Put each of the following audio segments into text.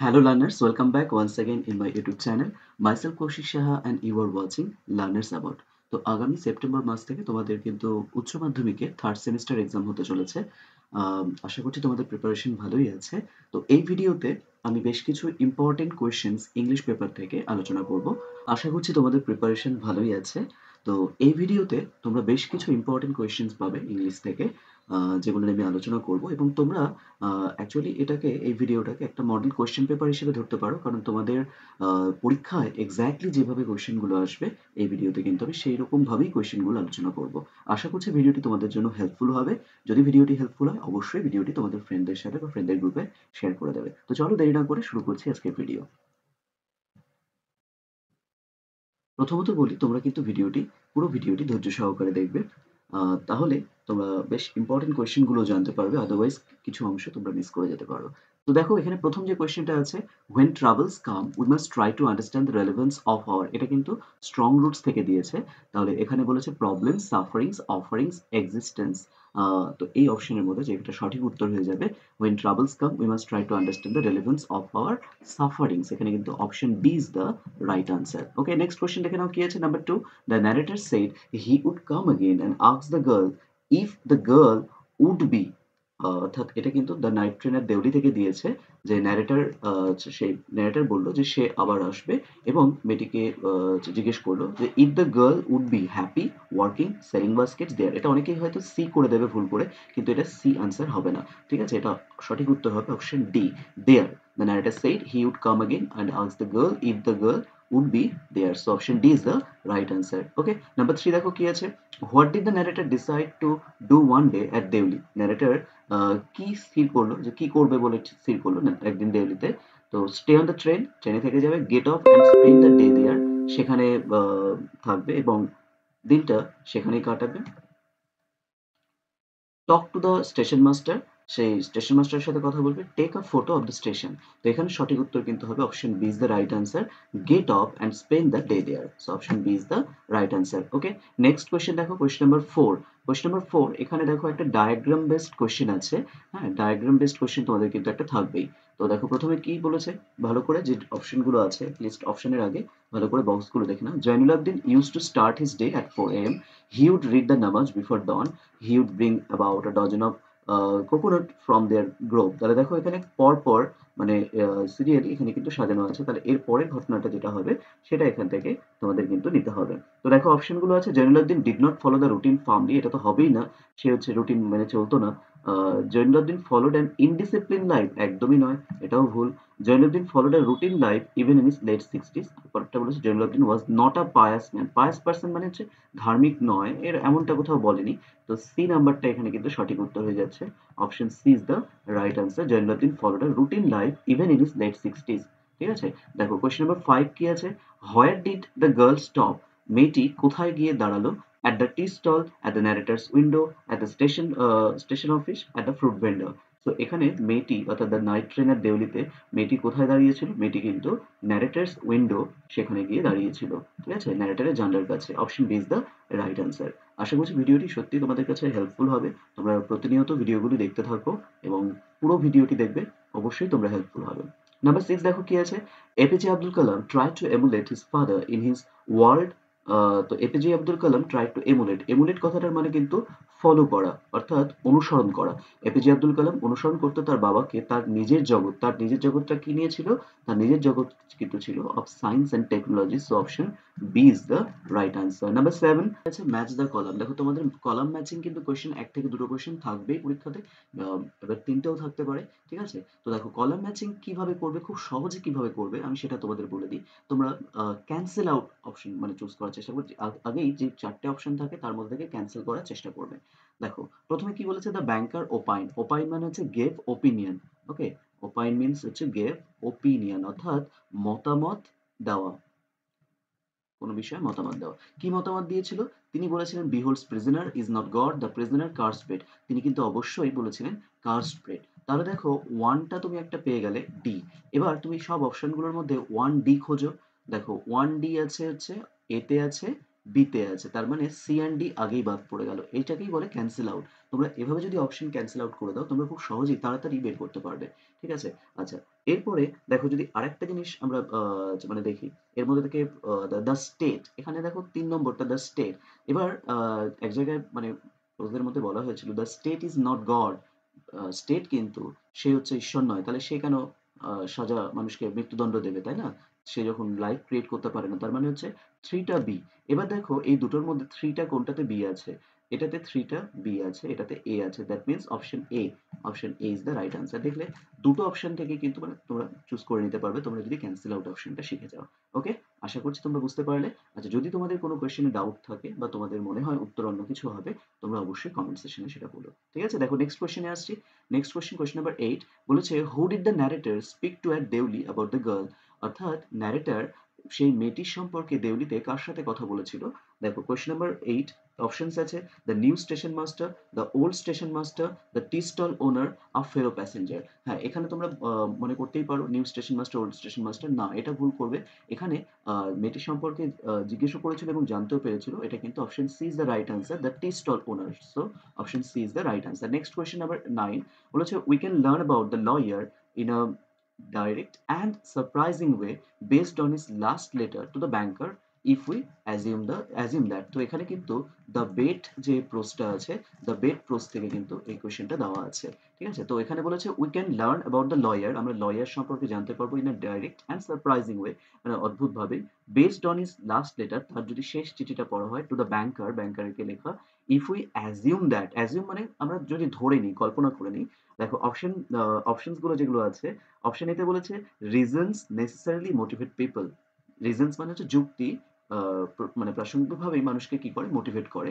Hello learners, welcome back once again in my YouTube channel. Myself Kaushik Saha and you are watching Learners About. তো আগামী September মাস থেকে তোমাদের কিন্তু উচ্চ মাধ্যমিকে থার্ড সেমিস্টার এক্সাম হতে চলেছে। আশা করছি তোমাদের প্রিপারেশন ভালোই আছে। তো এই ভিডিওতে আমি বেশ কিছু ইম্পর্টেন্ট কোয়েশ্চেন্স ইংলিশ পেপার থেকে আলোচনা করব। আশা করছি তোমাদের প্রিপারেশন ভালোই আছে। তো এই ভিডিওতে তোমরা বেশ কিছু ইম্পর্টেন্ট কোয়েশ্চেন্স পাবে ইংলিশ থেকে, যেগুলো নিয়ে আমি আলোচনা করব এবং তোমরা অ্যাকচুয়ালি এই ভিডিওটাকে একটা মডেল কোয়েশ্চেন পেপার হিসেবে ধরতে পারো, কারণ তোমাদের পরীক্ষায় এক্স্যাক্টলি যেভাবে কোয়েশ্চেনগুলো আসবে এই ভিডিওতে কিন্তু আমি সেই রকমভাবেই কোয়েশ্চেনগুলো আলোচনা করব। আশা করছি ভিডিওটি তোমাদের জন্য হেল্পফুল হবে। যদি ভিডিওটি হেল্পফুল হয় অবশ্যই ভিডিওটি তোমাদের ফ্রেন্ডদের সাথে বা ফ্রেন্ডদের গ্রুপে শেয়ার করে দেবে। তো চলো দেরি না করে শুরু করছি আজকের ভিডিও। প্রথমত বলি, তোমরা কিন্তু পুরো ভিডিওটি ধৈর্য সহকারে দেখবে, তাহলে তোমরা বেশ ইম্পর্টেন্ট কোয়েশ্চেনগুলো জানতে পারবে, আদারওয়াইজ কিছু অংশ তোমরা মিস করে যেতে পারো। তো দেখো এখানে প্রথম যে কোয়েশ্চেনটা আছে, when troubles come we must try to understand the relevance of our, এটা কিন্তু স্ট্রং রুটস থেকে দিয়েছে। তাহলে এখানে বলেছে প্রবলেমস, সাফারিংস, অফারিংস, এক্সিস্টেন্স। তো এই অপশনের মধ্যে যেটা সঠিক উত্তর হয়ে যাবে when troubles come we must try to understand the relevance of our sufferings, এখানে কিন্তু option B is the right answer. Okay, next question দেখে নাও কি আছে, number 2, the narrator said he would come again and ask the girl if the girl would be, অর্থাৎ এটা কিন্তু the night ট্রেনের দেউলি থেকে দিয়েছে, যে সেই ন্যারেটর বলল যে সে আবার আসবে এবং মেয়েটিকে জিজ্ঞেস করলো যে if the girl would be happy working selling baskets there. এটা অনেকেই হয়তো সি করে দেবে ভুল করে, কিন্তু এটা সি আনসার হবে না। ঠিক আছে, এটা সঠিক উত্তর হবে option D, there. The narrator said he would come again and ask the girl if the girl would be there. So option D is the right answer. Okay, number 3 দেখো কি আছে, what did the narrator decide to do one day at Deoli? Narrator কি স্থির করলো, যে কি করবে বলে স্থির করলো একদিন দেউলিতে। তো স্টে অন দ্য ট্রেন, ট্রেনে থেকে যাবে, get off and spend the day there, সেখানে থাকবে এবং দিনটা সেখানেই কাটাবে। Talk to the station master, সেই স্টেশন মাস্টারের সাথে কথা বলবে। Take a photo of the station, তো এখানে সঠিক উত্তর কিন্তু হবে option B is the right answer, get off and spend the day there. So option B is the right answer. Okay, next question দেখো, কোয়েশ্চেন নাম্বার 4। কোয়েশ্চেন নাম্বার 4, এখানে দেখো একটা ডায়াগ্রাম বেসড কোয়েশ্চেন আছে। হ্যাঁ, ডায়াগ্রাম বেসড কোয়েশ্চেন তোমাদের কিন্তু একটা থাকবেই। তো দেখো প্রথমে কি বলেছে, ভালো করে যে অপশনগুলো আছে লিস্ট, অপশনের আগে ভালো করে বক্সগুলো দেখে নাও। Zainulabdin use to start his day at 4 AM. He would read the namaz before dawn. He would bring about a dozen of coconut from their grove. তাহলে দেখো এখানে পর পর মানে সিরিয়ালি এখানে কিন্তু সাজানো আছে, তাহলে এর পরের ঘটনাটা যেটা হবে সেটা এখান থেকে তোমাদের কিন্তু নিতে হবে। তো দেখো অপশনগুলো আছে, Zainulabdin did not follow the routine firmly, এটা তো হবেই না, সে হচ্ছে রুটিন মেনে চলতো না। Zainulabdin followed an indiscipline life, একদমই নয়, এটাও ভুল। Zainulabdin followed a routine life even in his late 60s। পরেরটা বলেছে Zainulabdin was not a pious man, pious person মানে হচ্ছে ধার্মিক নয়, এর এমনটা কোথাও বলেনি। তো সি নাম্বারটা এখানে কিন্তু সঠিক উত্তর হয়ে যাচ্ছে, option C is the right answer. Zainulabdin followed a routine life even in his late 60s। ঠিক আছে, দেখো কোয়েশ্চেন নাম্বার 5 কি আছে, where did the girl stop, মেয়েটি কোথায় গিয়ে দাঁড়ালো? at the tea stall, at the narrator's window, at the station office, at the fruit vendor. তো এখানে মেয়েটি অর্থাৎ দ্য নাইট ট্রেনের দেউলিতে মেয়েটি কোথায় দাঁড়িয়েছিল? মেয়েটি কিন্তু ন্যারেটার্স উইন্ডো, সেখানে গিয়ে দাঁড়িয়েছিল। ঠিক আছে, ন্যারেটারের জানলার কাছে। Option B is the right answer. আশা করছি ভিডিওটি সত্যি তোমাদের কাছে হেল্পফুল হবে। তোমরা প্রতিনিয়ত ভিডিওগুলি দেখতে থাকো এবং পুরো ভিডিওটি দেখবে, অবশ্যই তোমরা হেল্পফুল হবে। নাম্বার 6 দেখো কি আছে, APJ Abdul Kalam try to emulate his father in his world. তো APJ Abdul Kalam try to emulate, emulate কথাটার মানে কিন্তু ফলো করা, অর্থাৎ অনুসরণ করা। এপিজে আব্দুল কালাম অনুসরণ করতো তার বাবাকে, তার নিজের জগৎ, তার নিজের জগৎটা কি নিয়েছিল? তার নিজের জগৎ কিন্তু ছিল of science and technology. So option B is the right answer. Number 7 আছে ম্যাচ দ্য কলাম। দেখো তোমাদের কলাম ম্যাচিং কিন্তু কোয়েশ্চেন 1 থেকে 2টো কোয়েশ্চেন থাকবেই পরীক্ষাতে, এবার 3টেও থাকতে পারে। ঠিক আছে, তো দেখো কলাম ম্যাচিং কিভাবে করবে, খুব সহজে কিভাবে করবে আমি সেটা তোমাদের বলে দিই। তোমরা ক্যান্সেল আউট অপশন মানে চুজ করার চেষ্টা করবে, আগেই যে 4টে অপশন থাকে তার মধ্যে থেকে ক্যান্সেল করার চেষ্টা করবে। দেখো প্রথমে কি বলেছে, দ্য ব্যাংকার ওপাইন, ওপাইন মানে হচ্ছে গেভ ওপিনিয়ন। ওকে, ওপাইন মিন্স হচ্ছে গেভ ওপিনিয়ন, অর্থাৎ মতামত দেওয়া, কোনো বিষয়ে মতামত দেওয়া। কি মতামত দিয়েছিল? তিনি বলেছিলেন beholds prisoner is not God, the prisoner curse bread, তিনি কিন্তু অবশ্যই বলেছিলেন কার্স ব্রেড। তাহলে দেখো ওয়ানটা তুমি একটা পেয়ে গেলে, ডি। এবার তুমি সব অপশনগুলোর মধ্যে ওয়ান ডি খোঁজো। দেখো ওয়ান ডি আছে হচ্ছে এতে আছে, বিতে আছে, তার মানে সি অ্যান্ড ডি আগেই বাদ পড়ে গেল, এইটাকেই বলে ক্যান্সেল আউট। তোমরা এভাবে যদি অপশন ক্যান্সেল আউট করে দাও তোমরা খুব সহজেই তাড়াতাড়ি বের করতে পারবে। ঠিক আছে? আচ্ছা, এরপরে দেখো যদি আরেকটা জিনিস আমরা মানে দেখি, এর মধ্যে থেকে দ্য স্টেট, এখানে দেখো ৩ নম্বরটা দ্য স্টেট। এবার এক জায়গায় মানে ওদের মধ্যে বলা হয়েছিল the state is not god. State কিন্তু সে হচ্ছে ঈশ্বর নয়। তাহলে সে কেন সাজা মানুষকে মৃত্যুদণ্ড দেবে, তাই না? সে যখন লাইফ ক্রিয়েট করতে পারে না। তার মানে হচ্ছে 3 টা বি। এবার দেখো এই দুটোর মধ্যে 3 টা কোনটাতে বি আছে? এটাতে 3 টা বি আছে, এটাতে এ আছে। That means option A. Option A is the right answer. দেখলে দুটো অপশন থেকে কিন্তু মানে তোমরা চুজ করে নিতে পারবে তোমরা যদি ক্যান্সেল আউট অপশনটা শিখে যাও। ওকে? আশা করছি তোমরা বুঝতে পারলে। আচ্ছা, যদি তোমাদের কোনো কোয়েশ্চেনে ডাউট থাকে বা তোমাদের মনে হয় উত্তর অন্য কিছু হবে, তোমরা অবশ্যই কমেন্ট সেকশনে সেটা বলো। ঠিক আছে? দেখো নেক্সট কোয়েশ্চেনে আসছি। নেক্সট কোয়েশ্চেন, কোয়েশ্চেন নাম্বার 8 বলেছে who did the narrator speak to at Deoli about the girl? অর্থাৎ ন্যারেটর সেই মেয়েটির সম্পর্কে দেউলিতে কার সাথে কথা বলেছিল? দেখো কোয়েশ্চেন নাম্বার 8 অপশনস আছে the new station master, the old station master, the tea stall owner, a fellow passenger. হ্যাঁ, এখানে তোমরা মনে করতেই পারো new station master, old station master. না, এটা ভুল করবে। এখানে মেয়েটির সম্পর্কে জিজ্ঞাসা করেছিল এবং জানতেও পেরেছিল। এটা কিন্তু option C is the right answer, the tea stall owner. So option C is the right answer. Next question number 9 বলেছে we can learn about the lawyer in a direct and surprising way based on his last letter to the banker if we assume that। তো এখানে কিন্তু the bet যে প্রোসটা আছে, the bet প্রোস থেকে কিন্তু এই কোয়েশ্চেনটা দেওয়া আছে। ঠিক আছে? তো এখানে বলেছে we can learn about the lawyer, আমরা লয়ার সম্পর্কে জানতে পারবো in a direct and surprising way, মানে অদ্ভুতভাবে। Based on his last letter, তার যদি শেষ চিঠিটা পড়া হয়, টু দ্য ব্যাংকার, ব্যাংকারকে লেখা। If we assume that, assume মানে আমরা যদি ধরে নিই, কল্পনা করে নিই। দেখো অপশনস গুলো যেগুলো আছে, অপশন এতে বলেছে reasons necessarily motivate people. Reasons মানে হচ্ছে যুক্তি, মানে প্রাসঙ্গিকভাবেই মানুষকে কি করে মোটিভেট করে।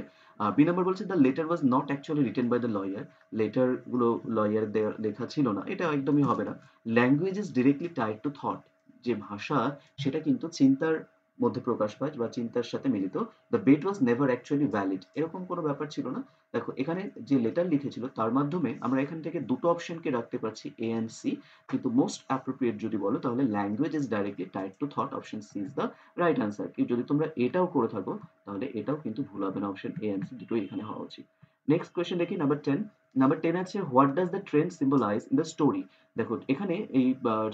বি নাম্বার বলছে the letter was not actually written by the lawyer. Letter গুলো লয়ার লেখা ছিল না, এটা একদমই হবে না। Language is directly tied to thought, যে ভাষা সেটা কিন্তু চিন্তার মধ্যে প্রকাশ পায় বা চিন্তার সাথে মিলিত। The bet was never actually valid, এরকম কোনো ব্যাপার ছিল না। দেখো এখানে যে লেটার লিখেছিল তার মাধ্যমে আমরা এখান থেকে দুটো অপশনকে রাখতে পারছি এ অ্যান্ড সি, কিন্তু মোস্ট অ্যাপ্রোপ্রিয়েট যদি বলো তাহলে language is directly tied to thought, option C is the right answer. কি যদি তোমরা এটাও করে থাকো তাহলে এটাও কিন্তু ভুল হবে না, অপশন এ অ্যান্ড সি দুটোই এখানে হওয়া উচিত। নেক্সট কোয়েশ্চেন দেখি নাম্বার 10। নাম্বার 10 আছে what does the train symbolize in the story? দেখো এখানে এই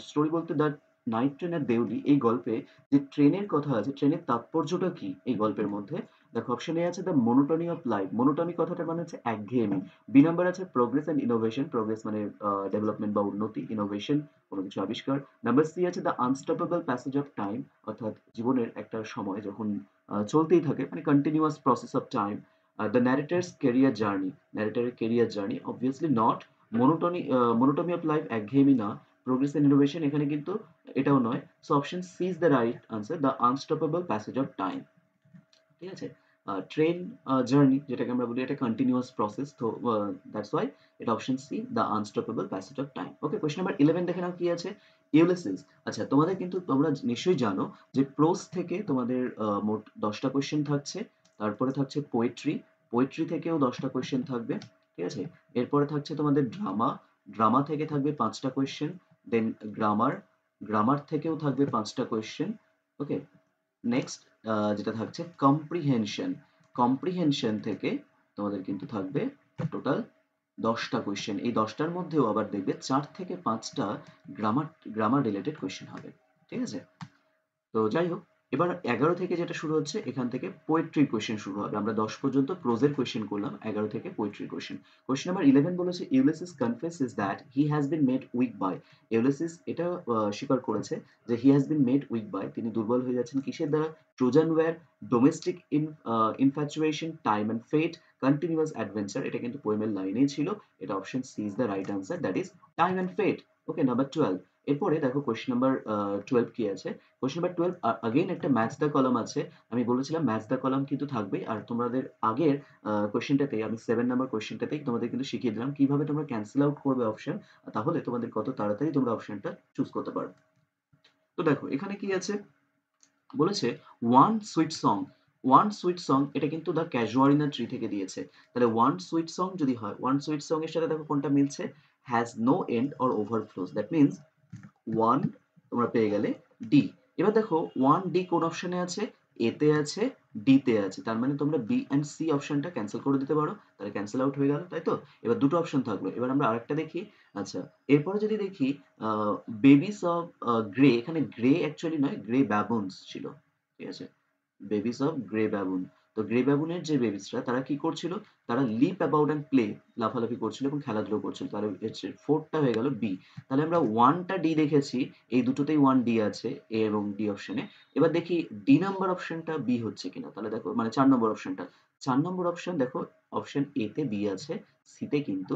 স্টোরি বলতে দ্য নাইট ট্রেন আর দেউলি, এই গল্পে যে ট্রেনের কথা আছে, ট্রেনের তাৎপর্যটা কি এই গল্পের মধ্যে? দেখো অপশন এ আছে the monotony of life, monotony কথাটার মানে হচ্ছে একঘেয়েমি। বি নাম্বার আছে প্রোগ্রেস অ্যান্ড ইনোভেশন, প্রোগ্রেস মানে ডেভেলপমেন্ট বা উন্নতি, ইনোভেশন কোনো কিছু আবিষ্কার। নাম্বার সি আছে the unstoppable passage of time, অর্থাৎ জীবনের একটা সময় যখন চলতেই থাকে, মানে continuous process of time. The narrator's career journey, ন্যারেটারের career journey, obviously not. Monotony of life একঘেয়েমি না। প্রোগ্রেস অ্যান্ড ইনোভেশন এখানে কিন্তু এটাও নয়। So option C is the right answer, the unstoppable passage of time. ঠিক আছে? ট্রেন জার্নি যেটাকে আমরা বলি এটা কন্টিনিউয়াস প্রসেস, তো দ্যাটস ওয়াই এটা option C the unstoppable passage of time. Okay, question number 11 দেখে নাও কি আছে। ইউলিসিস। আচ্ছা, তোমাদের কিন্তু তোমরা নিশ্চয়ই জানো যে প্রোস থেকে তোমাদের মোট 10টা কোয়েশ্চেন থাকছে। তারপরে থাকছে পোয়েট্রি, পোয়েট্রি থেকেও 10টা কোয়েশ্চেন থাকবে। ঠিক আছে? এরপরে থাকছে তোমাদের ড্রামা, ড্রামা থেকে থাকবে 5টা কোয়েশ্চেন। দেন গ্রামার, গ্রামার থেকেও থাকবে 5টা কোয়েশ্চেন। ওকে, নেক্সট যেটা থাকছে কম্প্রিহেনশন, কম্প্রিহেনশন থেকে তোমাদের কিন্তু থাকবে টোটাল 10টা কোয়েশ্চেন। এই 10টার মধ্যেও আবার দেখবে 4 থেকে 5টা গ্রামার, গ্রামার রিলেটেড কোয়েশ্চেন হবে। ঠিক আছে? তো যাই হোক, এবার 11 থেকে যেটা শুরু হচ্ছে এখান থেকে পোয়েট্রি কোয়েশ্চেন শুরু হবে। আমরা 10 পর্যন্ত প্রোজের কোয়েশ্চেন করলাম, 11 থেকে পোয়েট্রি কোয়েশ্চেন। কোয়েশ্চেন নাম্বার 11 বলেছে Ulysses confesses that he has been made weak by. Ulysses এটা স্বীকার করেছে যে he has been made weak by, তিনি দুর্বল হয়ে যাচ্ছেন কিসের দ্বারা? Trojan war, domestic infatuation, time and fate, continuous adventure. এটা কিন্তু পোয়েমের লাইনেই ছিল। এটা option C is the right answer, that is time and fate. Okay, number 12। এরপরে দেখো কোয়েশ্চেন নাম্বার 12 কি আছে। কোয়েশ্চেন নাম্বার 12 আগেইন একটা ম্যাচ দ্য কলাম আছে। আমি বলেছিলাম ম্যাচ দ্য কলাম কিন্তু থাকবেই। আর তোমাদের আগের কোয়েশ্চেনটাতেই আমি 7 নাম্বার কোয়েশ্চেনটাতেই তোমাদের কিন্তু শিখিয়ে দিলাম কিভাবে তোমরা ক্যানসেল আউট করবে অপশন। তাহলে তোমাদের কত তাড়াতাড়ি তোমরা অপশনটা চুজ করতে পারবে। তো দেখো এখানে কি আছে, বলেছে one sweet song, one sweet song এটা কিন্তু দ্য ক্যাজুয়ারিনা ট্রি থেকে দিয়েছে। তাহলে ওয়ান সুইট সং যদি হয়, ওয়ান সুইট সং এর সাথে দেখো কোনটা মিলছে, has no end or overflows, that means one তোমরা পেয়ে গেলে ডি। এবার দেখো ওয়ান ডি কোন অপশনে আছে? এতে আছে, ডি তে আছে, তার মানে তোমরা বি অ্যান্ড সি অপশনটা ক্যান্সেল করে দিতে পারো, তাহলে ক্যান্সেল আউট হয়ে গেল, তাই তো? এবার দুটো অপশন থাকলো, এবার আমরা আরেকটা দেখি। আচ্ছা, এরপরে যদি দেখি বেবিস অফ গ্রে, এখানে গ্রে অ্যাকচুয়ালি নয়, গ্রে ব্যাবুনস ছিল, ঠিক আছে, বেবিস অফ গ্রে ব্যাবুন। তো গ্রে ব্যাবুনের যে বেবিসরা তারা কি করছিল, তারা লিপ অ্যাবাউট অ্যান্ড প্লে, লাফালাফি করছিল এবং খেলাধুলো করছিল, তাহলে হচ্ছে ফোরটা হয়ে গেল বি। তাহলে আমরা ওয়ানটা ডি দেখেছি, এই দুটোতেই ওয়ান ডি আছে, এ এবং ডি অপশনে। এবার দেখি ডি নাম্বার অপশনটা বি হচ্ছে কিনা, তাহলে দেখো মানে 4 নম্বর অপশনটা, 4 নম্বর অপশন দেখো, অপশন এ তে বি আছে, সিতে কিন্তু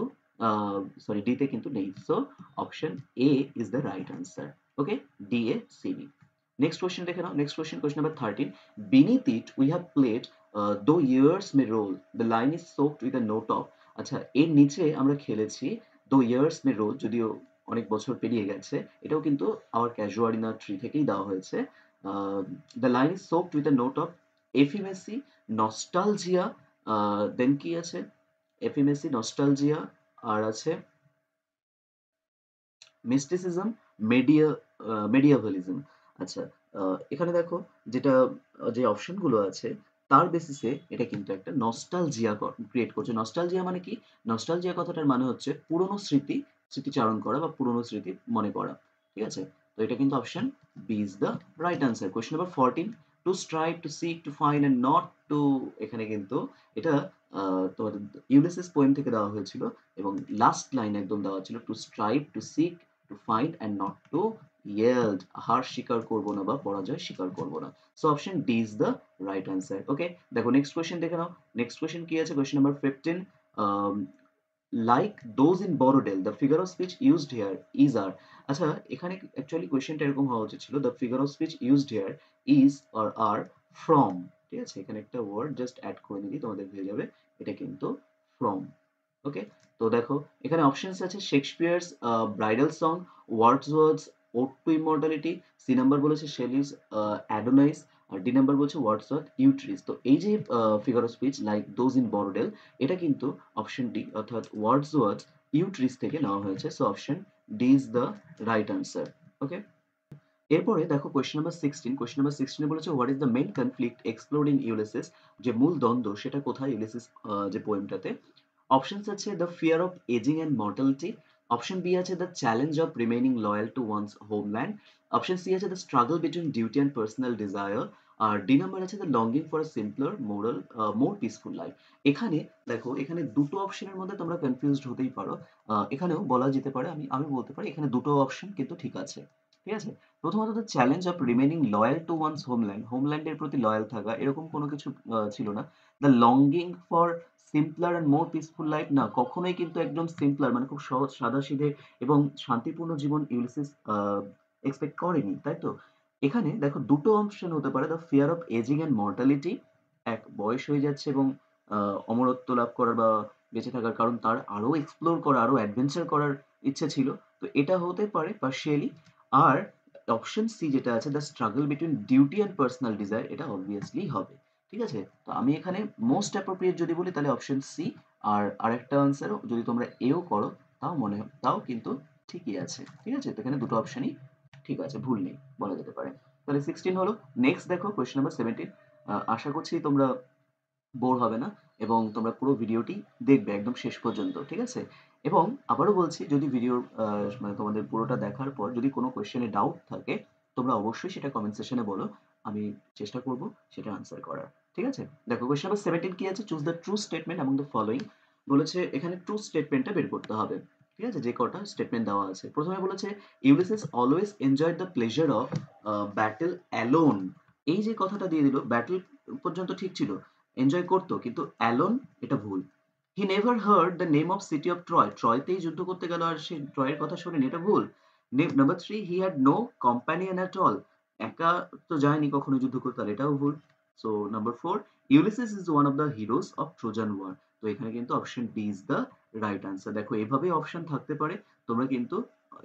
সরি ডি তে কিন্তু নেই, so option A is the right answer. Okay, D A C B. Next question দেখে নাও, next question, question number 13, beneath it we have played though years may roll the line is soaked with a note of। আচ্ছা, এর নিচে আমরা খেলেছি though years may roll, যদিও অনেক বছর পেরিয়ে গেছে, এটাও কিন্তু our casuarina tree থেকেই দেওয়া হয়েছে। the line is soaked with a note of effimacy, nostalgia, দেন কি আছে, effimacy, nostalgia, আর আছে মিস্টিসিজম, মেডিয়া মেডিয়াভালিজম। আচ্ছা, এখানে দেখো যেটা যে অপশনগুলো আছে তার বেসিসে এটা কিন্তু একটা নস্টালজিয়া ক্রিয়েট করছে। নস্টালজিয়া মানে কি? নস্টালজিয়া কথাটার মানে হচ্ছে পুরনো স্মৃতি স্মৃতিচারণ করা বা পুরনো স্মৃতি মনে করা। ঠিক আছে? তো এটা কিন্তু option B is the right answer. Question number 14, to strive, to seek, to find and not to, এখানে কিন্তু এটা তোমাদের ইউলিসিস পোয়েম থেকে দেওয়া হয়েছিল এবং লাস্ট লাইন একদম দেওয়া ছিল, to strive, to seek, to find and not to yield, হার স্বীকার করবো না বা পরাজয় স্বীকার করবো না। So option D is the right answer. Okay, দেখো নেক্সট কোয়েশ্চেন দেখে নাও। নেক্সট কোয়েশ্চেন কি আছে? Question number 15, like those in Borrowdale the figure of speech used here is আর। আচ্ছা, এখানে অ্যাকচুয়ালি কোয়েশ্চেনটা এরকম হওয়া উচিত ছিল, the figure of speech used here is or are from. ঠিক আছে, এখানে একটা ওয়ার্ড জাস্ট অ্যাড করে দিলেই তোমাদের হয়ে যাবে, এটা কিন্তু ফ্রম। ওকে, তো দেখো এখানে অপশনস আছে Shakespeare's bridal song, Wordsworth's ode to immortality, C number বলেছে শেলিস অ্যাডোনাইস, আর ডি নাম্বার বলছে ওয়ার্ডসওয়ার্থ ইউট্রিস। তো এই যে figure of speech like those in Borrowdale, এটা কিন্তু অপশন ডি অর্থাৎ ওয়ার্ডসওয়ার্থ ইউট্রিস থেকে নেওয়া হয়েছে, so option D is the right answer. Okay, এরপরে দেখো কোয়েশ্চেন নাম্বার 16, কোয়েশ্চেন নাম্বার 16 এ বলেছে what is the main conflict explored in Ulysses, যে মূল দ্বন্দ্ব সেটা কোথায় ইউলিসিস যে পোয়েমটাতে। অপশনস আছে the fear of aging and mortality, option B আছে the challenge of remaining loyal to one's homeland, option C আছে the struggle between duty and personal desire, আর ডি নাম্বার আছে the longing for a simpler moral more peaceful life. এখানে দেখো, এখানে দুটো অপশনের মধ্যে তোমরা কনফিউজড হতেই পারো, এখানেও বলা যেতে পারে, আমি বলতে পারি এখানে দুটো অপশন কিন্তু ঠিক আছে। ঠিক আছে, প্রথমত the challenge of remaining loyal to one's homeland, হোমল্যান্ডের প্রতি লয়াল থাকা এরকম কোনো কিছু ছিল না। The longing for simpler and more peaceful life, না কখনোই কিন্তু একদম সিম্পলার মানে খুব সহজ সাদাসিধে এবং শান্তিপূর্ণ জীবন ইউলিসিস এক্সপেক্ট করেনি, তাই তো? এখানে দেখো দুটো অপশন হতে পারে, the fear of aging and mortality, এক বয়স হয়ে যাচ্ছে এবং অমরত্ব লাভ করার বা বেঁচে থাকার কারণ তার আরো এক্সপ্লোর করা, আরো অ্যাডভেঞ্চার করার ইচ্ছে ছিল, তো এটা হতে পারে পার্শিয়ালি। আর অপশন সি যেটা আছে the struggle between duty and personal desire, এটা অবভিয়াসলি হবে। ঠিক আছে, তো আমি এখানে মোস্ট অ্যাপ্রোপ্রিয়েট যদি বলি তাহলে অপশন সি, আর আরেকটা আনসারও যদি তোমরা এও করো তাও কিন্তু ঠিকই আছে। ঠিক আছে, তো এখানে দুটো অপশনই ঠিক আছে, ভুল নেই বলা যেতে পারে। তাহলে 16 হলো। নেক্সট দেখো কোয়েশ্চেন নাম্বার 17, আশা করছি তোমরা বোর হবে না এবং তোমরা পুরো ভিডিওটি দেখবে একদম শেষ পর্যন্ত। ঠিক আছে, এবং আবারও বলছি, যদি ভিডিওর মানে তোমাদের পুরোটা দেখার পর যদি কোনো কোয়েশ্চেনে ডাউট থাকে, তোমরা অবশ্যই সেটা কমেন্ট সেশনে বলো, আমি চেষ্টা করব সেটা আনসার করার। ঠিক আছে, দেখো কোয়েশ্চেন নাম্বার 17 কি আছে, choose the true statement among the following. বলেছে এখানে ট্রু স্টেটমেন্টটা বের করতে হবে। ঠিক আছে, যে কটা স্টেটমেন্ট দেওয়া আছে, প্রথমে বলেছে Ulysses always enjoyed the pleasure of battle alone. এই যে কথাটা দিয়ে দিল, ব্যাটেল পর্যন্ত ঠিক ছিল, এনজয় করতো, কিন্তু অ্যালোন এটা ভুল। He never heard the name of city of Troy, ট্রয়তেই যুদ্ধ করতে গেল আর সে ট্রয়ের কথা শোনেনি, এটা ভুল। Number 3, he had no companion at all, একা তো যায়নি কখনো যুদ্ধ করতে, আর এটাও ভুল। So number 4, Ulysses is one of the heroes of Trojan war. তো এখানে কিন্তু option D is the right answer. দেখো এভাবেই অপশন থাকতে পারে, তোমরা কিন্তু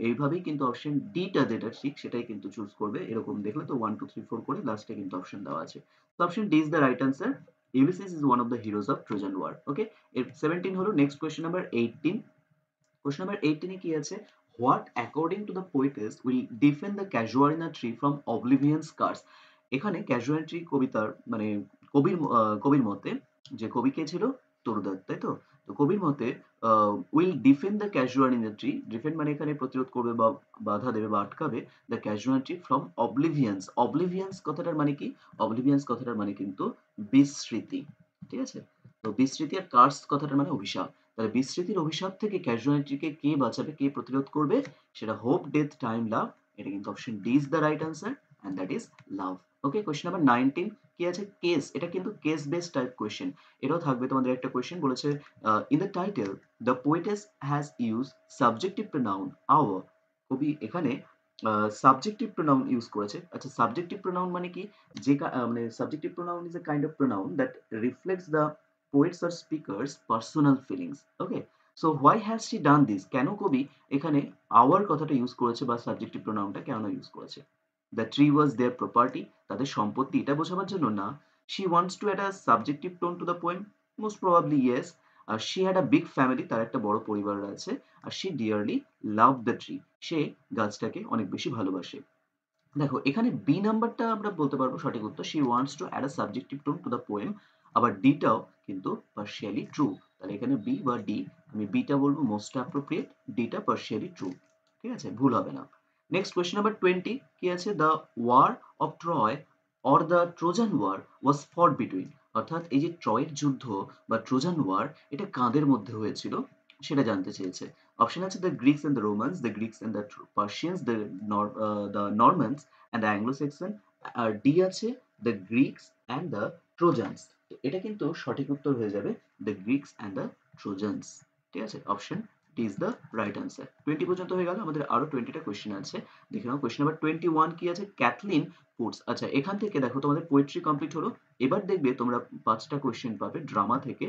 এইভাবেই কিন্তু অপশন ডিটা যেটা ঠিক সেটাই কিন্তু চুজ করবে, এরকম দেখলে তো 1 2 3 4 করে লাস্টে কিন্তু অপশন দেওয়া আছে। তো option D is the right answer, Ulysses is one of the heroes of Trojan war. Okay, এর 17 হলো। Next question number 18, question number 18 এ কি আছে, what according to the poetess will defend the casuarina tree from oblivion scars. এখানে casual tree কবিতার মানে কবির মতে, যে কবি কে ছিল? তরুদত্ত, তাই তো? তো কবির মতে will defend the casualty, defend মানে এখানে প্রতিরোধ করবে বা বাধা দেবে বা আটকাবে the casualty from oblivions. Oblivions কথাটার মানে কি? অবলিভিয়ান্স কথাটার মানে কিন্তু বিস্মৃতি, ঠিক আছে? তো বিস্মৃতি আর কার্স কথাটার মানে অভিশাপ। তাহলে বিস্মৃতির অভিশাপ থেকে ক্যাজুয়ালিটিকে কে বাঁচাবে, কে প্রতিরোধ করবে? সেটা হোপ, ডেথ, টাইম, লাভ। এটা কিন্তু option D is the right answer, and that is love. Okay, question number 19 কি আছে? কেস। এটা কিন্তু কেস বেসড টাইপ কোয়েশ্চেন। এটাও থাকবে তোমাদের একটা কোয়েশ্চেন বলেছে in the title the poetess has use subjective pronoun our. কবি এখানে সাবজেক্টিভ প্রোনাউন ইউজ করেছে। আচ্ছা, সাবজেক্টিভ প্রোনাউন মানে কি? মানে subjective pronoun is a kind of pronoun that reflects the poet's or speaker's personal feelings. Okay, so why has she done this? কেন কবি এখানে আওয়ার কথাটা ইউজ করেছে বা সাবজেক্টিভ প্রোনাউনটা কেন ইউজ করেছে? The tree was their property, তাদের সম্পত্তি, এটা বোঝাবার জন্য না। She wants to add a subjective tone to the poem, most probably yes. আর she had a big family, তার একটা বড় পরিবার আছে। আর she dearly love the tree, সে গাছটাকে অনেক বেশি ভালোবাসে। দেখো এখানে বি নাম্বারটা আমরা বলতে পারবো সঠিক উত্তর, she wants to add a subjective tone to the poem. আবার ডিটাও কিন্তু পার্শিয়ালি ট্রু। তাহলে এখানে বি বা ডি, আমি বিটা বলবো মোস্ট অ্যাপ্রোপ্রিয়েট, ডিটা পার্শিয়ালি ট্রু। ঠিক আছে, ভুল হবে না। নেক্সট কোয়েশ্চেন নাম্বার 20 কি আছে? The war of Troy or the Trojan war was fought between. অর্থাৎ এই যে ট্রয়ের যুদ্ধ বা ট্রোজান ওয়ার, এটা কাদের মধ্যে হয়েছিল সেটা জানতে চেয়েছে। অপশন আছে the Greeks and the Romans, the Greeks and the Persians, the Normans and the Anglo Saxon. আর ডি আছে the Greeks and the Trojans. এটা কিন্তু সঠিক উত্তর হয়ে যাবে the Greeks and the Trojans. ঠিক আছে, option D is the right answer. 20 পর্যন্ত হয়ে গেল, আমাদের আরো 20টা কোয়েশ্চেন আছে। দেখে নাও কোয়েশ্চেন নাম্বার 21 কি আছে? Cathleen foods. আচ্ছা, এখান থেকে দেখো তোমাদের পোয়েট্রি কমপ্লিট হলো। এবার দেখবে তোমরা 5টা কোয়েশ্চেন পাবে ড্রামা থেকে,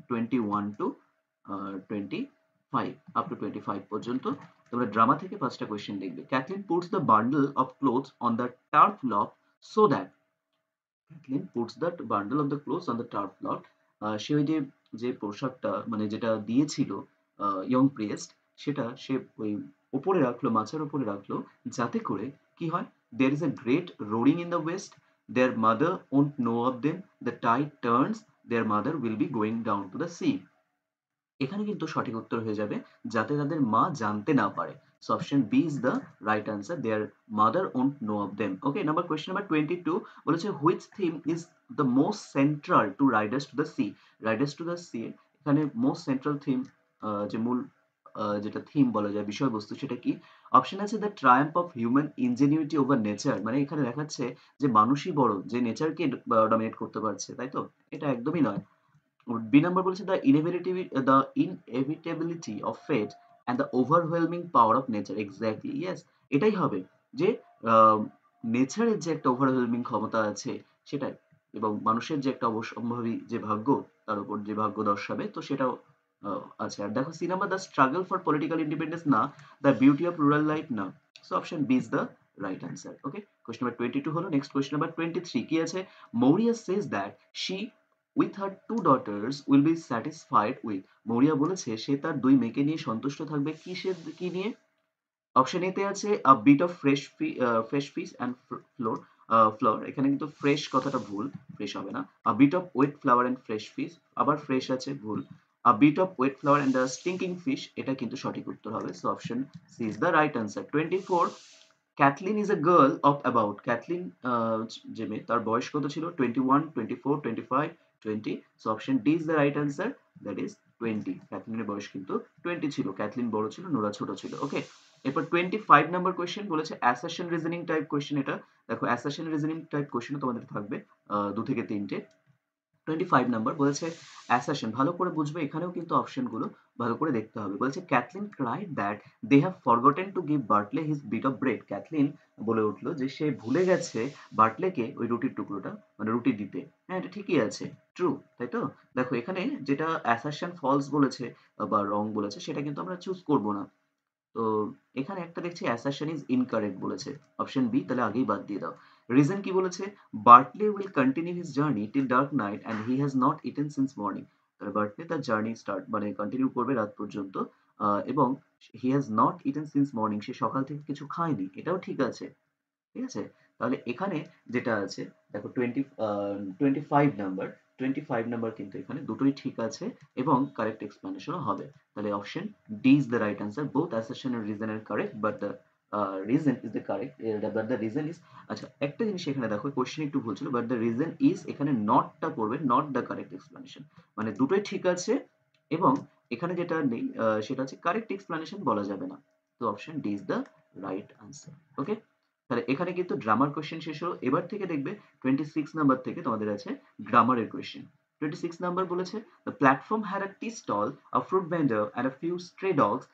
21 টু 25, আপ টু 25 পর্যন্ত তোমরা ড্রামা থেকে 5টা কোয়েশ্চেন দেখবে। Kathleen puts the bundle of clothes on the turf lock so that, Kathleen puts the bundle of the clothes on the turf lock. সে ওই যে যে পোশাকটা মানে যেটা দিয়েছিল ইয়ং প্রিয়েস্ট, সেটা সে ওই উপরে রাখলো, মাচার উপরে রাখলো, যাতে করে কি হয়? there is a great roaring in the west, their mother won't know of them, the tide turns, their mother will be going down to the sea. এখানে কিন্তু সঠিক উত্তর হয়ে যাবে যাতে তাদের মা জানতে না পারে। So option B is the right answer, their mother won't know of them. Okay, number question number 22 বলেছে which theme is the most central to riders to the sea. Riders to the sea এখানে most central theme, যে মূল যেটা theme বলা যায়, বিষয়বস্তু, সেটা কি? অপশন আছে the triumph of human ingenuity over nature, মানে এখানে দেখাচ্ছে যে মানুষই বড়, যে নেচারকে ডমিনেট করতে পারছে, তাই তো? এটা একদমই নয়। বি নাম্বার বলেছে the inevitability of fate and the overwhelming power of nature. Exactly, yes, এটাই হবে যে নেচারের যে একটা ওভারওয়েলমিং ক্ষমতা আছে সেটাই, এবং মানুষের যে একটা অবশ্যম্ভাবী যে ভাগ্য, তার উপর যে ভাগ্য দর্শাবে, তো সেটাও আছে। আর দেখো C number the struggle for political independence না, the beauty of rural life না। So option B is the right answer. Okay, question number 22 হলো। নেক্সট কোয়েশ্চন নাম্বার 23 কি আছে? Maurya says that she with her two daughters will be satisfied with. Maurya বলেছে সে তার 2 মেয়েকে নিয়ে সন্তুষ্ট থাকবে। কি নিয়ে? অপশন এ তে আছে a bit of fresh fish and flour. এখানে কিন্তু ফ্রেশ কথাটা ভুল, ফ্রেশ হবে না। A bit of wet flour and fresh fish, আবার ফ্রেশ আছে, ভুল। A bit of wet flour and stinking fish, এটা কিন্তু সঠিক উত্তর হবে। So option C is the right answer. 24 Kathleen is a girl of about. Kathleen যে মেয়ে, তার বয়স কত ছিল? 21, 24, 25, 20। So option D is the right answer, that is 20। ক্যাথলিনের বয়স কিন্তু 20 ছিল। ক্যাথলিন বড় ছিল, নোরা ছোট ছিল। ওকে, এরপর 25 নাম্বার কোয়েশ্চেন বলেছে অ্যাসারশন রিজনিং টাইপ কোয়েশ্চেন। এটা দেখো অ্যাসারশন রিজনিং টাইপ কোয়েশ্চেন তোমাদের থাকবে 2 থেকে 3টে। 25 নাম্বার বলেছে অ্যাসারশন, ভালো করে বুঝবে, এখানেও কিন্তু অপশনগুলো ভালো করে দেখতে হবে। বলেছে Kathleen cried that they have forgotten to give Bartley his bit of bread. Kathleen বলে উঠলো যে সে ভুলে গেছে বার্টলেকে ওই রুটির টুকরোটা, মানে রুটি দিতে। হ্যাঁ, এটা ঠিকই আছে, ট্রু, তাই তো? দেখো এখানে যেটা অ্যাসারশন ফলস বলেছে বা রং বলেছে, সেটা কিন্তু আমরা চুজ করব না। তো এখানে একটা দেখছি অ্যাসারশন ইজ ইনকারেক্ট বলেছে, অপশন বি, তাহলে আগেই বাদ দিয়ে দাও। রিজন কি বলেছে? Bartley will continue his journey till dark night and he has not eaten since morning. তাহলে বার্টলে তার জার্নি মানে কন্টিনিউ করবে রাত পর্যন্ত, এবং he has not eaten since morning, সে সকাল থেকে কিছু খায়নি, এটাও ঠিক আছে। ঠিক আছে, তাহলে এখানে যেটা আছে দেখো 25 নাম্বার কিন্তু এখানে দুটোই ঠিক আছে এবং কারেক্ট এক্সপ্লেনেশনও হবে। তাহলে option D is the right answer. Both assertion and reason আর correct but the reason is the correct, but the reason is, আচ্ছা একটা জিনিস এখানে দেখো কোশ্চেন একটু ভুল ছিল, বাট দ্য রিজন ইজ এখানে নটটা পড়বে, নট দ্য কারেক্ট এক্সপ্লেনেশন, মানে দুটোই ঠিক আছে এবং এখানে যেটা নেই সেটা হচ্ছে কারেক্ট এক্সপ্লেনেশন বলা যাবে না। তো option D is the right answer. Okay, তাহলে এখানে কিন্তু ড্রামার কোশ্চেন শেষ হলো। এবার থেকে দেখবে 26 নাম্বার থেকে তোমাদের আছে গ্রামারের কোশ্চেন। 26 নাম্বার বলেছে the platform had a tea stall, a fruit vendor and a few stray dogs.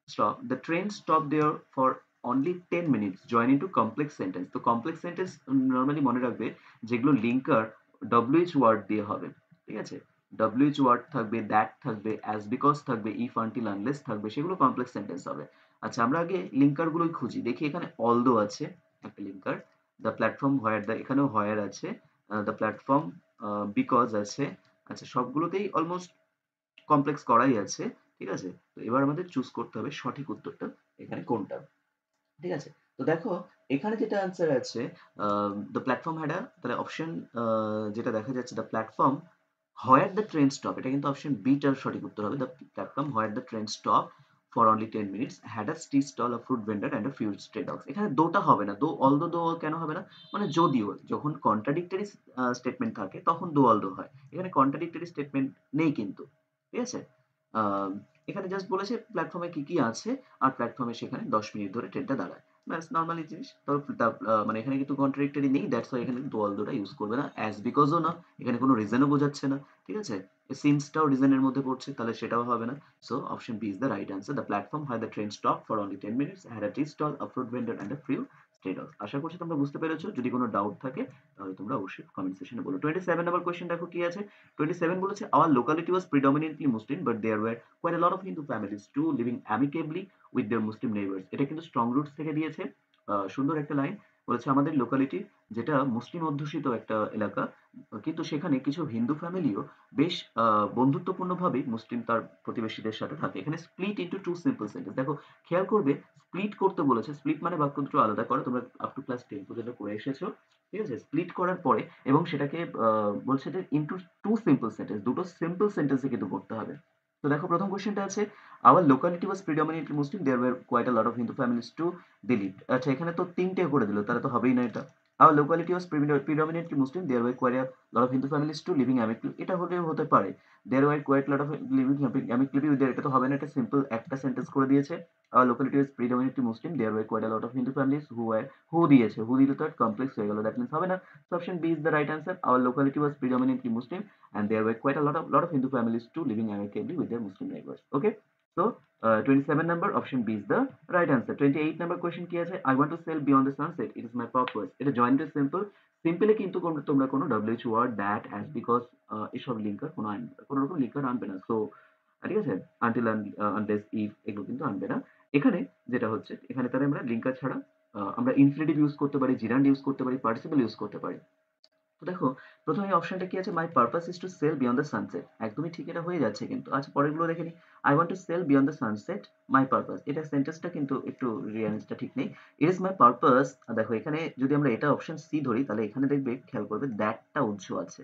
Stop. The train stopped there for only 10 minutes. Join into complex sentence. তো complex sentence নরমালি মনে রাখবে যেগুলো linker WH word দিয়ে হবে, ঠিক আছে? WH word থাকবে, that থাকবে, অ্যাজ বিকজ থাকবে, ইফ আনটিল আনলেস থাকবে, সেগুলো কমপ্লেক্স সেন্টেন্স হবে। আচ্ছা আমরা আগে লিঙ্কার গুলোই খুঁজি, দেখি এখানে অলদো আছে একটা linker, the platform where, the এখানেও হোয়ার আছে, দ্য প্ল্যাটফর্ম বিকজ আছে, আচ্ছা সবগুলোতেই অলমোস্ট কমপ্লেক্স করাই আছে, ঠিক আছে? তো এবার আমাদের চুজ করতে হবে সঠিক উত্তরটা এখানে কোনটা, ঠিক আছে? তো দেখো এখানে যেটা অ্যান্সার আছে দ্য প্ল্যাটফর্ম হ্যাড আ, তাহলে অপশন যেটা দেখা যাচ্ছে the platform where the train stop, এটা কিন্তু অপশন বিটার সঠিক উত্তর হবে। The platform where the train stop for only 10 minutes had a tea stall, a fruit vendor and a few stray dogs. এখানে দোটা হবে না, দো অলদো দো কেন হবে না, মানে যদিও যখন কন্ট্রাডিক্টরি স্টেটমেন্ট থাকে তখন দো অলদো হয়, এখানে কন্ট্রাডিক্টরি স্টেটমেন্ট নেই কিন্তু, ঠিক আছে? আহ, এখানে জাস্ট বলেছে প্ল্যাটফর্মে কি কি আছে আর প্ল্যাটফর্মে সেখানে 10 মিনিট ধরে ট্রেনটা দাঁড়ায়, ব্যাস নর্মালি জিনিস। তো মানে এখানে কিন্তু কন্ট্রাডিক্টরি নেই, দ্যাটস ওয়াই এখানে দো অলদোটা ইউজ করবে না, অ্যাজ বিকজও না, এখানে কোনো রিজনও বোঝাচ্ছে না, ঠিক আছে? সিন্সটাও রিজনের মধ্যে পড়ছে, তাহলে সেটাও হবে না। So option B is the right answer. The platform where the train stop for only 10 minutes had a tea stall, a fruit vendor and a few stray dogs. আশা করছি তোমরা বুঝতে পেরেছো। যদি কোনো ডাউট থাকে তাহলে তোমরা অবশ্যই কমেন্ট সেকশনে বলো। 27 নম্বর কোয়েশ্চেন দেখো কি আছে। 27 বলেছে our locality was predominantly Muslim but there were quite a lot of Hindu families too living amicably with their Muslim neighbors. এটা কিন্তু স্ট্রং রুটস থেকে দিয়েছে, সুন্দর একটা লাইন। বলেছে আমাদের লোকালিটি যেটা মুসলিম অধ্যুষিত একটা এলাকা, কিন্তু সেখানে কিছু হিন্দু ফ্যামিলিও বেশ বন্ধুত্বপূর্ণভাবেই মুসলিম তার প্রতিবেশীদের সাথে থাকে। এখানে split into two simple sentence, দেখো খেয়াল করবে স্প্লিট করতে বলেছে, স্প্লিট মানে বাক্য দুটো আলাদা করো, তোমরা আপ টু ক্লাস 10 পর্যন্ত করে এসেছো, ঠিক আছে? স্প্লিট করার পরে এবং সেটাকে বলছে যে ইন্টু টু সিম্পল সেন্টেন্স, দুটো সিম্পল সেন্টেন্সে কিন্তু করতে হবে। তো দেখো প্রথম কোশ্চেনটা আছে our locality was predominantly Muslim there were quite a lot of Hindu families to Delhi. আচ্ছা এখানে তো তিনটে করে দিল, তাহলে তো হবেই না এটা। Our locality was predominantly Muslim there were quite a lot of Hindu families to living amicably, এটা হলেও হতে পারে। There were quite lot of living amicably with, এটা তো হবে না, এটা সিম্পল একটা সেন্টেন্স করে দিয়েছে। Our locality was predominantly Muslim there were quite a lot of Hindu families who দিয়েছে, হু দিলে তো কমপ্লেক্স হয়ে গেল, দ্যাট মিনস হবে না। So option B is the right answer. Our locality was predominantly Muslim, and there were quite a lot of Hindu families too living amicably with their Muslim neighbors. Okay, so 27 number option B is the right answer. 28 number question কি আছে? I want to sail beyond the sunset. It is my purpose. এটা joint is simple. Simply কিন্তু তোমরা কোনো WH word, that, as, because এসব linker কোনো রকম linker আনবে না। সো ঠিক আছে, আনটিল আনলেস ইফ এগুলো কিন্তু আনবে না। এখানে যেটা হচ্ছে এখানে তাহলে আমরা লিঙ্কার ছাড়া আমরা ইনফিনিটিভ ইউজ করতে পারি, জিরান্ড ইউজ করতে পারি, পার্টিসিপল ইউজ করতে পারি। তো দেখো প্রথমে অপশনটা কি আছে, my purpose is to sail beyond the sunset, একদমই ঠিক, এটা হয়ে যাচ্ছে কিন্তু। আচ্ছা পরেরগুলো দেখে নি, I want to sail beyond the sunset my purpose, এটা সেন্টেন্সটা কিন্তু একটু রিয়ারেন্সটা ঠিক নেই। ইট ইজ মাই পারপাস, দেখো এখানে যদি আমরা এটা অপশন সি ধরি তাহলে এখানে দেখবে খেয়াল করবে দ্যাটটা উজ্জ্ব আছে,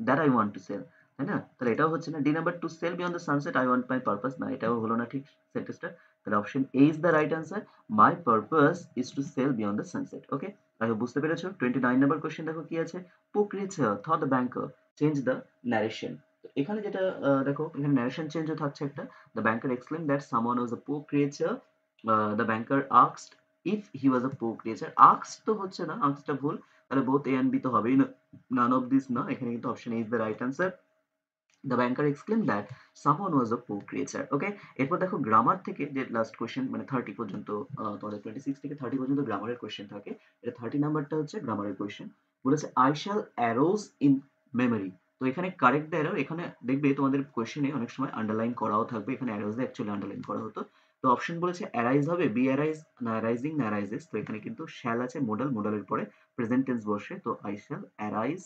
that I want to sail, তাই না? তাহলে এটাও হচ্ছে না। D number to sail beyond the sunset I want my purpose, না এটাও হলো না ঠিক সেন্টেন্সটা। তাহলে option A is the right answer, my purpose is to sail beyond the sunset. Okay, তাহলে বুঝতে পেরেছো। 29 নাম্বার কোশ্চেন দেখো কি আছে, poor creature thought the banker change the narration। তো এখানে যেটা দেখো এখানে narration চেঞ্জও থাকছে একটা। The banker exclaimed that someone was a poor creature. The banker asked if he was a poor creature. asked তো হচ্ছে না, asked টা ভুল, তাহলে both A and B তো হবেই না, none of this না, এখানে কিন্তু option A is the right answer. The banker exclaimed that someone was a poor creature. ওকে, এরপর দেখো গ্রামার থেকে যে লাস্ট কোশ্চেন মানে 30 পর্যন্ত, তোমাদের 26 থেকে 30 পর্যন্ত গ্রামারের কোশ্চেন থাকে। এটা 30 নাম্বারটা হচ্ছে গ্রামারের কোশ্চেন। বলেছে I shall arose in memory. তো এখানে কারেক্ট দ্য এরর, এখানে দেখবে তোমাদের কোশ্চেনে অনেক সময় আন্ডারলাইন করাও থাকবে, এখানে অ্যারোজ অ্যাকচুয়ালি আন্ডারলাইন করা হতো। তো অপশন বলেছে অ্যারাইজ হবে, বি অ্যারাইজ, না অ্যারাইজিং, না অ্যারাইজেস। তো এখানে কিন্তু শ্যাল আছে, মোডাল, মোডালের পরে প্রেজেন্ট টেন্স বসে, তো I shall arise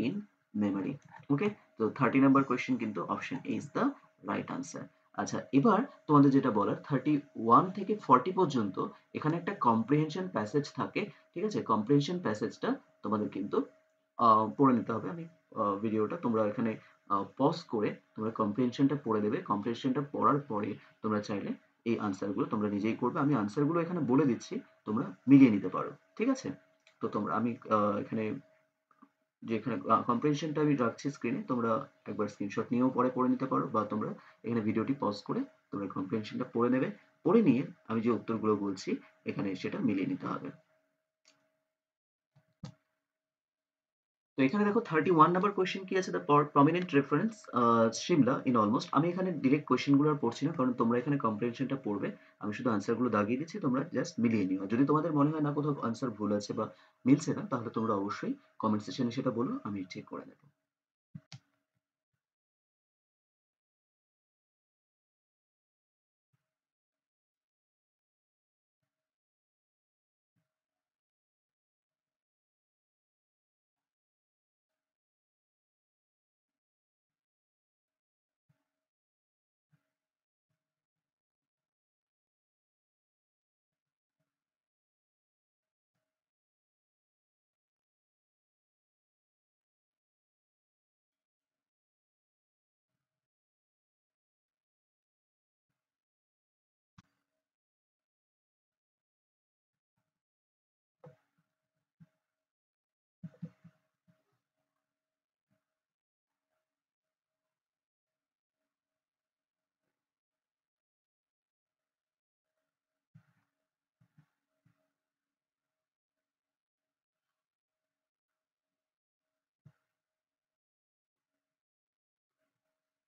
in memory. Okay, তো 30 নাম্বার কোয়েশ্চেন কিন্তু option A is the right answer. আচ্ছা এবার তোমাদের যেটা বলার 31 থেকে 40 পর্যন্ত এখানে একটা কম্প্রিহেনশন প্যাসেজ থাকে, ঠিক আছে? কম্প্রিহেনশন প্যাসেজটা তোমাদের কিন্তু পড়ে নিতে হবে। আমি ভিডিওটা তোমরা এখানে পজ করে তোমরা কম্প্রিহেনশনটা পড়ে দেবে। কম্প্রিহেনশনটা পড়ার পরে তোমরা চাইলে এই আনসারগুলো তোমরা নিজেই করবে। আমি আনসারগুলো এখানে বলে দিচ্ছি, তোমরা মিলিয়ে নিতে পারো। ঠিক আছে? তো তোমরা আমি এখানে যেখানে কম্প্রিহেনশনটা আমি রাখছি স্ক্রিনে, তোমরা একবার স্ক্রিনশট নিয়েও পরে পড়ে নিতে পারো, বা তোমরা এখানে ভিডিওটি পজ করে তোমরা কম্প্রিহেনশনটা পড়ে নেবে। পড়ে নিয়ে আমি যে উত্তরগুলো বলছি এখানে সেটা মিলিয়ে নিতে হবে। তো এখানে দেখো 31 নাম্বার কোয়েশ্চেন কি আছে, the prominent reference Shimla in almost. আমি এখানে ডিরেক্ট কোয়েশ্চেন গুলো আর পড়ছি না, কারণ তোমরা এখানে কম্প্রিহেনশনটা পড়বে। আমি শুধু আনসার গুলো দাগিয়ে দিচ্ছি, তোমরা জাস্ট মিলিয়ে নিও। যদি তোমাদের মনে হয় না কোথাও আনসার ভুল আছে বা মিলছে না, তাহলে তোমরা অবশ্যই কমেন্ট সেকশনে সেটা বলো, আমি চেক করে নেবো।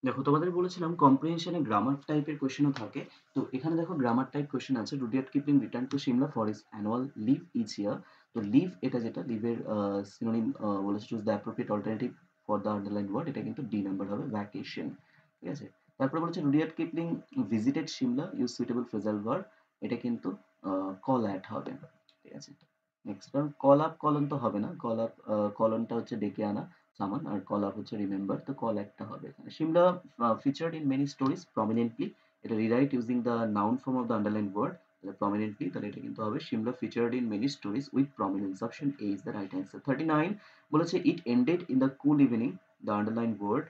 দেখো তোমাদের বলেছিলাম কম্প্রিহেনশনে গ্রামার টাইপের কোয়েশ্চেনও থাকে। তো এখানে দেখো গ্রামার টাইপ কোয়েশ্চেন আছে। Rudyard Kipling return to Simla for his annual leave each year. তো লিভ, এটা যেটা লিভের সিনোনিম বলেছে, choose the appropriate alternative for the underline word, এটা কিন্তু ডি নাম্বার হবে, ভ্যাকেশন। ঠিক আছে? তারপরে বলেছে Rudyard Kipling visited Shimla, use suitable phrasal verb, এটা কিন্তু কল অ্যাট হবে। ঠিক আছে? নেক্সট, কারণ কল আপ কলন তো হবে না, কল আপ কলনটা হচ্ছে ডেকে আনা সামান, আর কল আপ হচ্ছে রিমেম্বার, তো কল একটা হবে এখানে। Shimla featured in many stories prominently, এটা rewrite using the noun form of the underline word, তাহলে প্রমিনেন্টলি, তাহলে এটা কিন্তু হবে Shimla featured in many stories with prominence, option A is the right answer. 39 বলেছে it ended in the cool evening, the underline word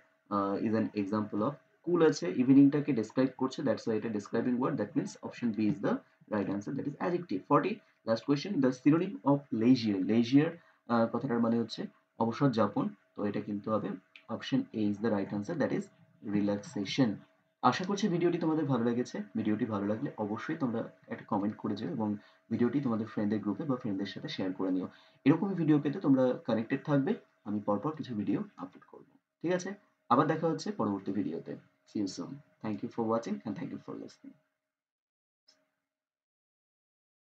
is an example of, cool আছে, ইভিনিংটাকে describe করছে, that's why এটা describing word, that means option B is the right answer, that is adjective. 40 last question, the synonym of leisure, leisure কথাটার মানে হচ্ছে অবসর যাপন, তো এটা কিন্তু হবে option A is the right answer, that is relaxation. আশা করছি ভিডিওটি তোমাদের ভালো লেগেছে। ভিডিওটি ভালো লাগলে অবশ্যই তোমরা একটা কমেন্ট করে যেও, এবং ভিডিওটি তোমাদের ফ্রেন্ডদের গ্রুপে বা ফ্রেন্ডদের সাথে শেয়ার করে নিও। এরকমই ভিডিও পেতে তোমরা কানেক্টেড থাকবে, আমি পরপর কিছু ভিডিও আপলোড করব। ঠিক আছে? আবার দেখা হচ্ছে পরবর্তী ভিডিওতে। See you soon. Thank you for watching and thank you for listening.